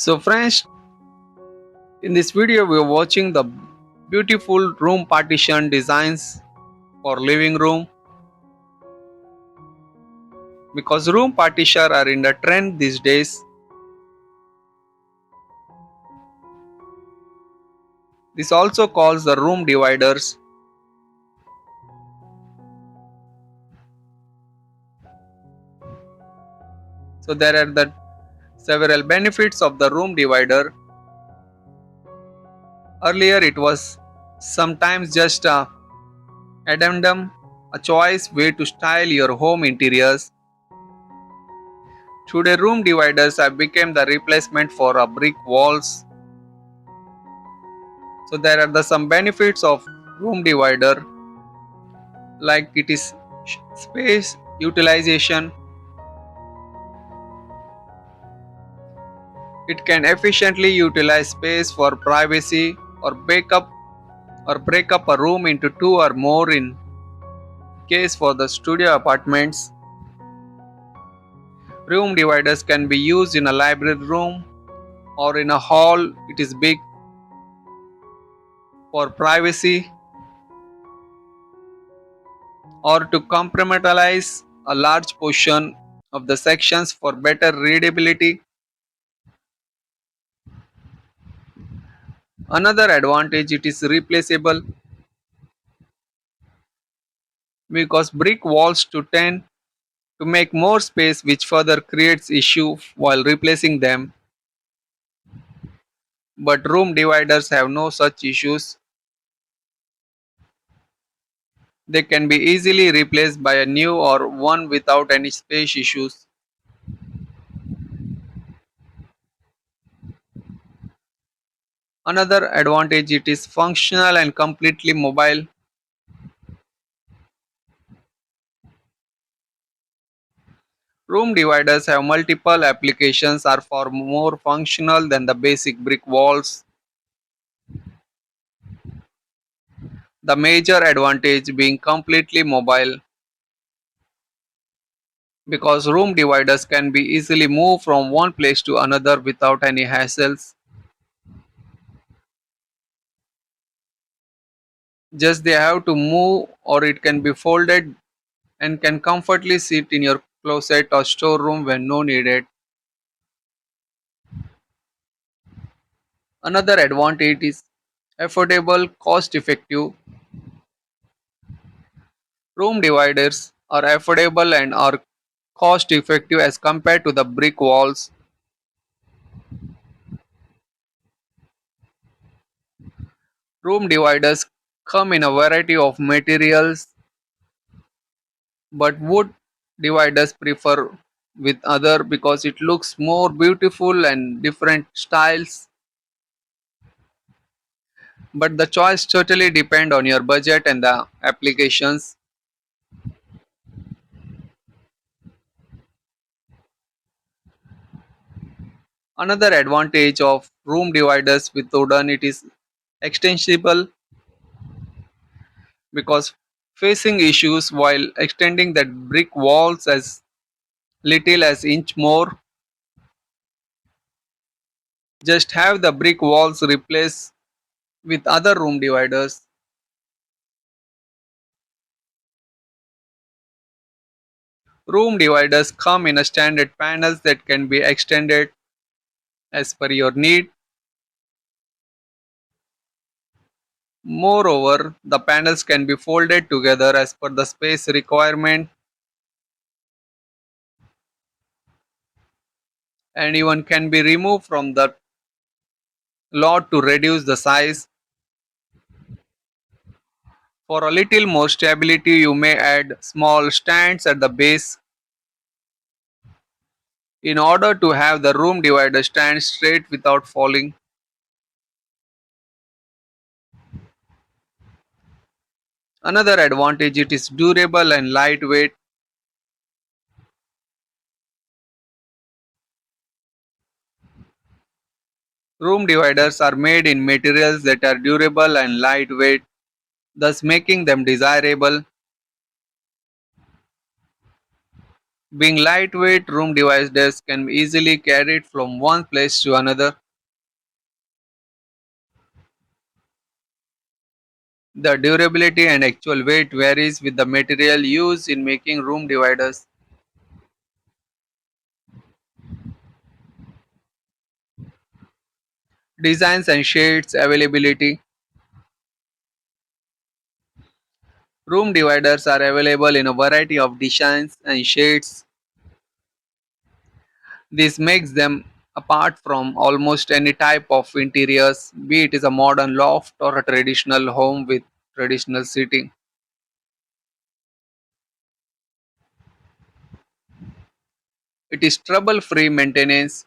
So friends, in this video we are watching the beautiful room partition designs for living room because room partition are in the trend these days. This also calls the room dividers. So there are the several benefits of the room divider. Earlier it was sometimes just a addendum, a choice way to style your home interiors. Today room dividers have become the replacement for a brick walls. So there are the some benefits of room divider like it is space utilization. It can efficiently utilize space for privacy or break up a room into two or more in case for the studio apartments. Room dividers can be used in a library room or in a hall. It is big for privacy or to compartmentalize a large portion of the sections for better readability. Another advantage, it is replaceable because brick walls to tend to make more space, which further creates issue while replacing them. But room dividers have no such issues. They can be easily replaced by a new or one without any space issues. Another advantage, it is functional and completely mobile. Room dividers have multiple applications, are far more functional than the basic brick walls. The major advantage being completely mobile because room dividers can be easily moved from one place to another without any hassles. Just they have to move or it can be folded and can comfortably sit in your closet or storeroom when no needed. Another advantage is affordable, cost effective. Room dividers are affordable and are cost effective as compared to the brick walls. Room dividers come in a variety of materials, but wood dividers prefer with other because it looks more beautiful and different styles. But the choice totally depend on your budget and the applications. Another advantage of room dividers with wooden, it is extensible because facing issues while extending that brick walls as little as inch more. Just have the brick walls replaced with other room dividers. Room dividers come in a standard panels that can be extended as per your need. Moreover, the panels can be folded together as per the space requirement and even can be removed from the lot to reduce the size. For a little more stability, you may add small stands at the base in order to have the room divider stand straight without falling. Another advantage, it is durable and lightweight. Room dividers are made in materials that are durable and lightweight, thus making them desirable. Being lightweight, room dividers can be easily carried from one place to another. The durability and actual weight varies with the material used in making room dividers. Designs and shades availability. Room dividers are available in a variety of designs and shades. This makes them apart from almost any type of interiors, be it is a modern loft or a traditional home with traditional seating. It is trouble-free maintenance.